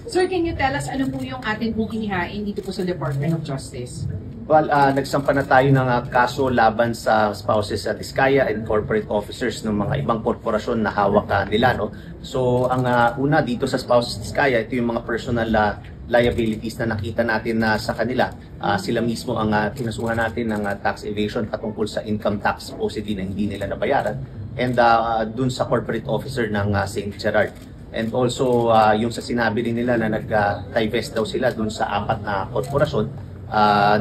Sir, can you tell us ano po yung atin pong inihain dito po sa Department of Justice? Well, nagsampa na tayo ng kaso laban sa spouses sa Diskaya and corporate officers ng mga ibang korporasyon na hawak nila. No? So, ang una dito sa spouses sa Diskaya, ito yung mga personal liabilities na nakita natin na sa kanila. Sila mismo ang kinasuhan natin ng tax evasion patungkol sa income tax supposedly na hindi nila nabayaran. And dun sa corporate officer ng St. Gerard. And also, yung sa sinabi din nila na nag-divest daw sila dun sa 4 na korporasyon,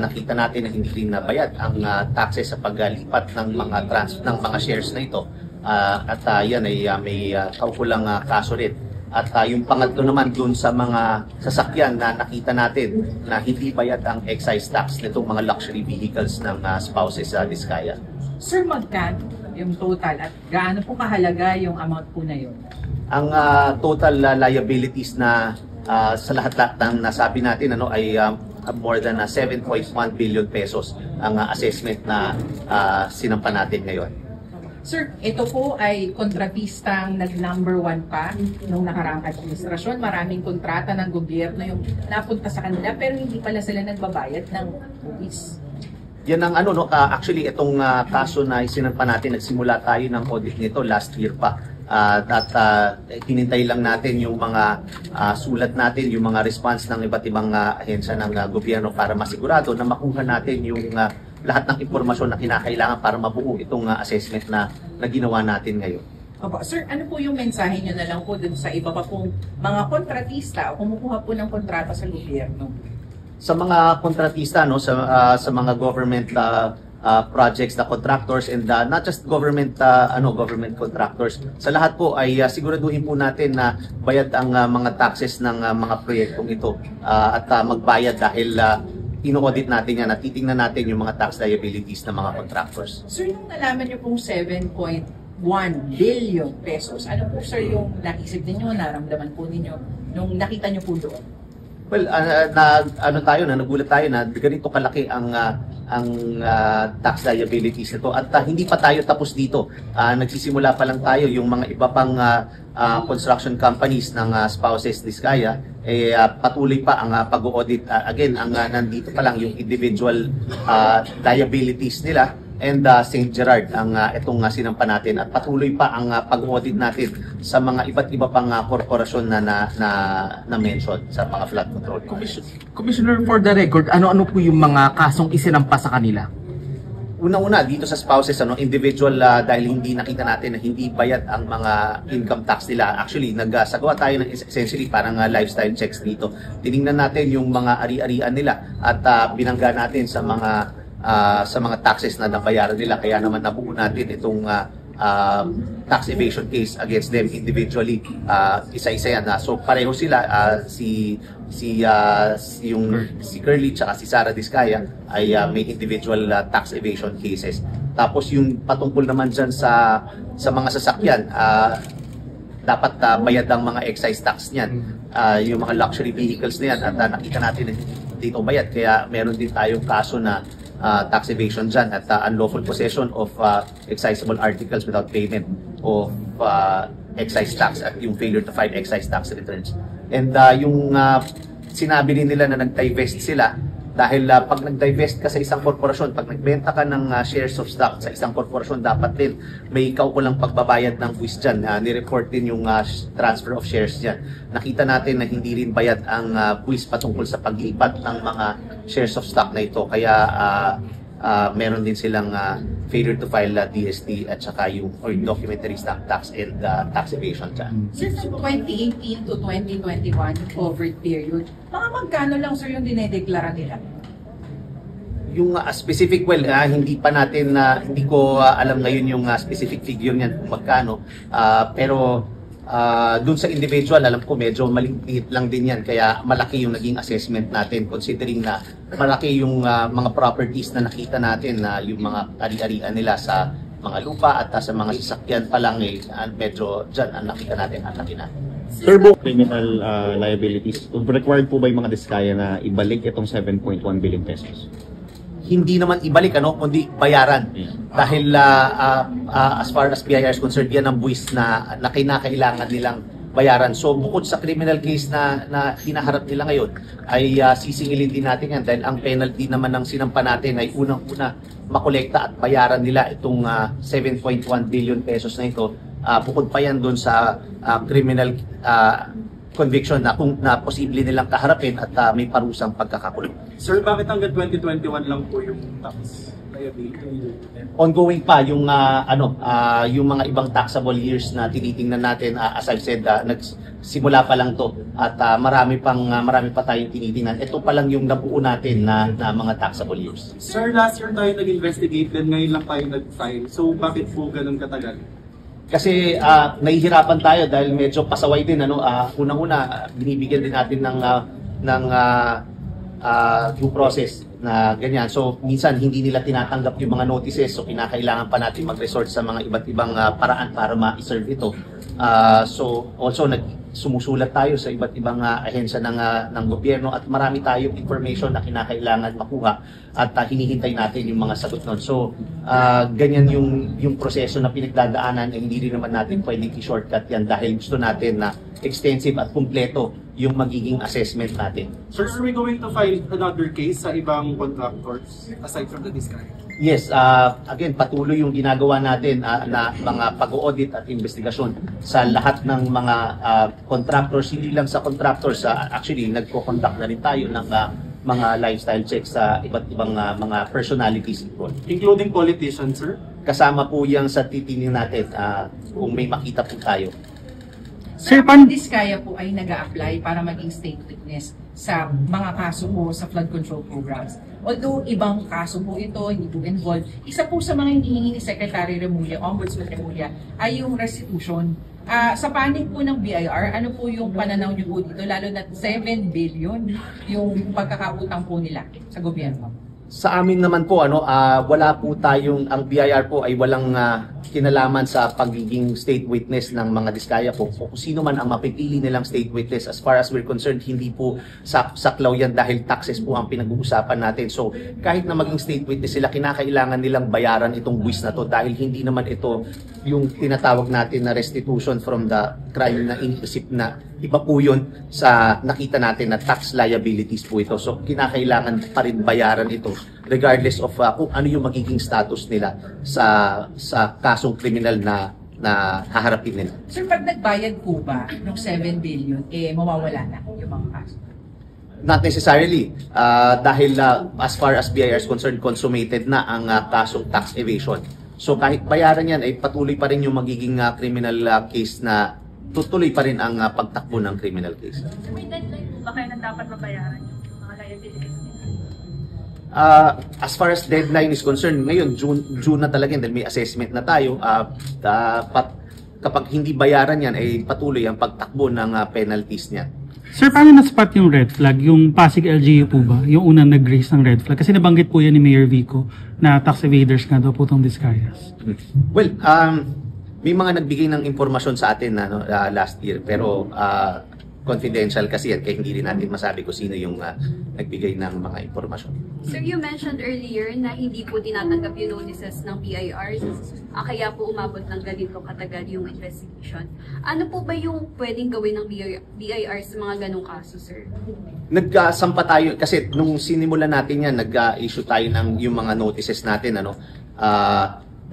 nakita natin na hindi rin nabayad ang taxes sa paglipat ng mga shares na ito. At yan ay may kaukulang kaso rin. At yung pangatlo naman dun sa mga sasakyan na nakita natin na hindi bayad ang excise tax nitong mga luxury vehicles ng spouses sa Diskaya. Sir, magkano yung total at gaano po kahalaga yung amount po na yun? Ang total liabilities na sa lahat-lahat ng nasabi natin ay more than 7.1 billion pesos ang assessment na sinampa natin ngayon. Sir, ito po ay kontratistang nag-number 1 pa nung nakaraang administrasyon. Maraming kontrata ng gobyerno yung napunta sa kanila pero hindi pala sila nagbabayad ng buwis. Yan ang actually itong kaso na sinampa natin, nagsimula tayo ng audit nito last year pa. At hinintay lang natin yung mga sulat natin, yung mga response ng iba't ibang ahensya ng gobyerno para masigurado na makuha natin yung lahat ng impormasyon na kinakailangan para mabuo itong assessment na ginawa natin ngayon. Opo. Sir, ano po yung mensahe nyo na lang po dun sa iba pa pong mga kontratista o kumukuha po ng kontrata sa gobyerno? Sa mga kontratista, sa mga government projects na contractors and not just government contractors, sa lahat po ay siguraduhin po natin na bayad ang mga taxes ng mga proyektong ito at magbayad dahil ino-audit natin yan at titingnan natin yung mga tax liabilities ng mga contractors. Sir, nung nalaman niyo pong 7.1 billion pesos, ano po sir yung naisip ninyo, naramdaman po ninyo nung nakita niyo po doon? Well, nagulat tayo na ganito kalaki ang tax liabilities nito at hindi pa tayo tapos dito. Nagsisimula pa lang tayo, yung mga iba pang construction companies ng spouses Diskaya patuloy pa ang pag-audit. Again, nandito pa lang yung individual liabilities nila. And St. Gerard ang itong sinampa natin at patuloy pa ang pag-audit natin sa mga iba't iba pang korporasyon na mention sa mga flood control. Commissioner, for the record, ano-ano po yung mga kasong isinampa sa kanila? Una-una dito sa spouses, individual dahil hindi nakita natin na hindi bayad ang mga income tax nila. Actually, nagsagawa tayo ng essentially parang lifestyle checks dito. Tiningnan natin yung mga ari-arian nila at binangga natin sa mga taxes na nabayaran nila, kaya naman nabuo natin itong tax evasion case against them individually. Isa-isa yan. So pareho sila, si Curly at si Sara Diskaya ay may individual tax evasion cases. Tapos yung patungkol naman dyan sa mga sasakyan, dapat bayad ang mga excise tax niyan, yung mga luxury vehicles na yan, at nakita natin na dito bayad, kaya meron din tayong kaso na tax evasion dyan at unlawful possession of excisable articles without payment of excise tax at yung failure to file excise tax returns. And yung sinabi din nila na nag-divest sila dahil pag nag-divest ka sa isang korporasyon, pag nagbenta ka ng shares of stock sa isang korporasyon, dapat din may kaukulang pagbabayad ng buwis dyan. Nireport din yung transfer of shares dyan. Nakita natin na hindi rin bayad ang buwis patungkol sa paglipat ng mga shares of stock na ito. Kaya meron din silang failure to file DST at saka yung documentary stamp tax and tax evasion dyan. Since 2018 to 2021 covered period, mga magkano lang sir yung dinedeklara nila? Yung specific, hindi pa natin, hindi ko alam ngayon yung specific figure niyan kung magkano, pero dun sa individual, alam ko medyo maliit lang din yan, kaya malaki yung naging assessment natin considering na malaki yung mga properties na nakita natin na yung mga ari-arian nila sa mga lupa at sa mga sasakyan pa lang medyo dyan ang nakita natin ang laki na. Turbo criminal liabilities, required po ba yung mga Diskaya na ibalik itong 7.1 billion pesos? Hindi naman ibalik, kundi bayaran. Dahil as far as BIR is concerned, yan ang buwis na kinakailangan nilang bayaran. So bukod sa criminal case na hinaharap nila ngayon, ay sisingilin din natin yan dahil ang penalty naman ng sinampa natin ay unang-una makolekta at bayaran nila itong 7.1 billion pesos na ito. Bukod pa yan doon sa criminal conviction na posible nilang kaharapin at may parusang pagkakakulong. Sir, bakit hanggang 2021 lang po yung tax liability? Ongoing pa yung yung mga ibang taxable years na tinitingnan natin. As I've said, nagsimula pa lang to at marami pa tayong tinitingnan. Ito pa lang yung nabuo natin na mga taxable years. Sir, last year tayo nag-investigate then ngayon lang tayo nag-file. So bakit po ganun katagal? Kasi nahihirapan tayo dahil medyo pasaway din unang-una binibigyan din natin ng due process na ganyan. So minsan hindi nila tinatanggap yung mga notices, so kinakailangan pa natin mag-resort sa mga iba't ibang paraan para ma-serve ito. So also sumusulat tayo sa iba't ibang ahensya ng gobyerno at marami tayong information na kinakailangan makuha at hinihintay natin yung mga sagot nun. So ganyan yung proseso na pinagdadaanan, hindi rin naman natin pwedeng i-shortcut yan dahil gusto natin na extensive at kumpleto yung magiging assessment natin. Sir, are we going to file another case sa ibang contractors aside from the discount? Yes, again, patuloy yung ginagawa natin na mga pag-audit at investigasyon sa lahat ng mga contractors, hindi lang sa contractors. Actually, nagko-conduct na rin tayo ng mga lifestyle checks sa iba't ibang mga personalities involved. Including politicians, sir? Kasama po yan sa titingin natin kung may makita po tayo. Sir, paano Diskaya po ay nag-a-apply para maging state witness sa mga kaso po sa flood control programs? Although ibang kaso po ito, hindi po involved. Isa po sa mga hinihingi ni Secretary Remulla, Ombudsman Remulla, ay yung restitution. Sa panig po ng BIR, ano po yung pananaw niyo po dito? Lalo na 7 billion yung pagkakautang po nila sa gobyerno. Sa amin naman po, wala po tayong, ang BIR po ay walang kinalaman sa pagiging state witness ng mga Diskaya po. Kung sino man ang mapipili nilang state witness, as far as we're concerned, hindi po saklaw yan dahil taxes po ang pinag-uusapan natin. So kahit na maging state witness sila, kinakailangan nilang bayaran itong buwis na to dahil hindi naman ito yung tinatawag natin na restitution from the crime na inisip na iba po yun sa nakita natin na tax liabilities po ito. So kinakailangan pa rin bayaran ito regardless of kung ano yung magiging status nila sa kasong kriminal na haharapin nila. Sir, pag nagbayad po ba ng 7 billion, mawawala na yung mga kaso? Not necessarily. Dahil as far as BIR is concerned, consummated na ang kasong tax evasion. So kahit bayaran yan, ay patuloy pa rin yung magiging criminal case na tutuloy pa rin ang pagtakbo ng criminal case. May deadline po ba kaya na dapat mabayaran yung mga liabilities nila? As far as deadline is concerned, ngayon June na talaga dahil may assessment na tayo. Kapag hindi bayaran yan, ay patuloy ang pagtakbo ng penalties niya. Sir, paano na-spot yung red flag? Yung Pasig LGU po ba? Yung unang nag-raise ng red flag? Kasi nabanggit po yan ni Mayor Vico na tax evaders nga daw po itong Discayas. Well, may mga nagbigay ng impormasyon sa atin last year pero confidential kasi yan kaya hindi rin natin masabi kung sino yung nagbigay ng mga impormasyon. Sir, you mentioned earlier na hindi po tinatanggap yung notices ng BIR, kaya po umabot ng ganito katagal yung investigation. Ano po ba yung pwedeng gawin ng BIR sa mga ganong kaso, sir? Nagsampa tayo kasi nung sinimulan natin yan, nag-issue tayo ng yung mga notices natin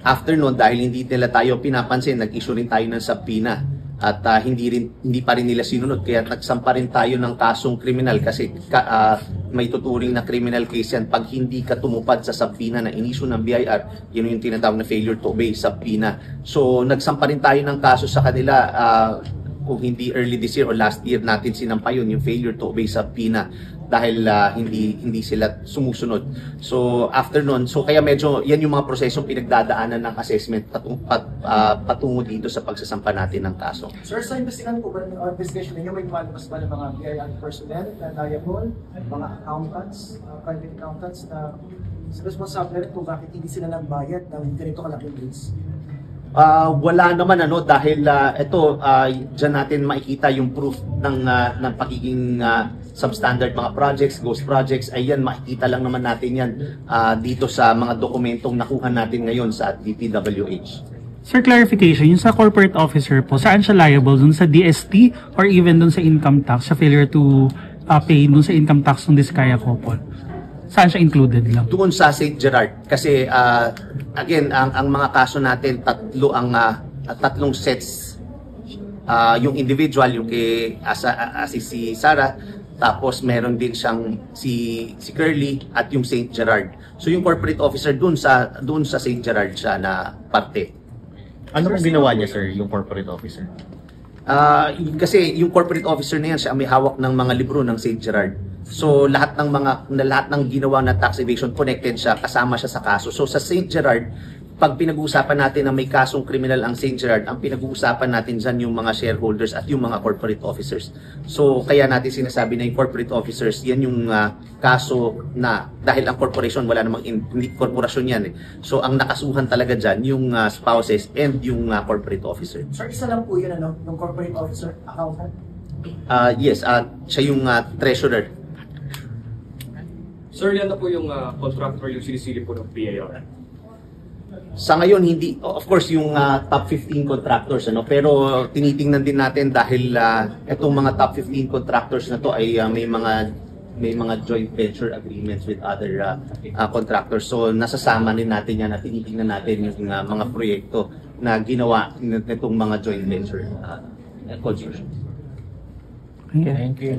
after noon dahil hindi nila tayo pinapansin, nag-issue rin tayo ng subpoena. At hindi pa rin nila sinunod kaya nagsampa rin tayo ng kasong kriminal kasi may tuturing na criminal case yan pag hindi ka tumupad sa subpoena na inisyu ng BIR. Yun yung tinatawag na failure to obey subpoena. So nagsampa rin tayo ng kaso sa kanila kung hindi early this year or last year natin sinampa yun yung failure to obey subpoena dahil hindi sila sumusunod. So after nun, so kaya medyo yan yung mga prosesong pinagdadaanan ng assessment patungo dito sa pagsasampa natin ng kaso. Sir, sa investigahan po ba ng investigation ninyo, may lumalabas ba ng mga BIR personnel na liable, mga accountants, private accountants na responsible kung bakit hindi sila nagbayad ng ganito kalaking bills? Wala naman dahil ito diyan natin makikita yung proof ng pagiging substandard mga projects, ghost projects, ayan makikita lang naman natin yan dito sa mga dokumentong nakuha natin ngayon sa DPWH. Sir, clarification, yung sa corporate officer po, saan siya liable? Dun sa DST or even dun sa income tax, sa failure to pay dun sa income tax ng Diskaya couple? Saan siya included lang? Doon sa St. Gerard kasi again ang mga kaso natin tatlong sets, yung individual yung kay si Sarah, tapos meron din siyang si Curly at yung St. Gerard. So yung corporate officer doon sa St. Gerard siya na parte. Ano pong ginawa niya, sir, yung corporate officer? Kasi yung corporate officer na yan siya may hawak ng mga libro ng St. Gerard. So lahat ng ginawa na tax evasion connected siya, kasama siya sa kaso. So sa St. Gerard, pag pinag-uusapan natin na may kasong kriminal ang St. Gerard, ang pinag-uusapan natin dyan yung mga shareholders at yung mga corporate officers. So kaya natin sinasabi na yung corporate officers, yan yung kaso na dahil ang corporation wala namang hindi korporasyon yan eh. So ang nakasuhan talaga dyan yung spouses and yung corporate officer. Sir, isa lang po yun, yung corporate officer, accountant? Yes, siya yung treasurer. Sir, yan na po yung contractor yung sinisilip po ng PIR. Sa ngayon hindi, of course yung top 15 contractors pero tinitingnan din natin dahil itong mga top 15 contractors na to ay may mga joint venture agreements with other contractors. So nasasama din natin yan at tinitingnan natin yung mga proyekto na ginawa nitong mga joint venture consortium. Thank you.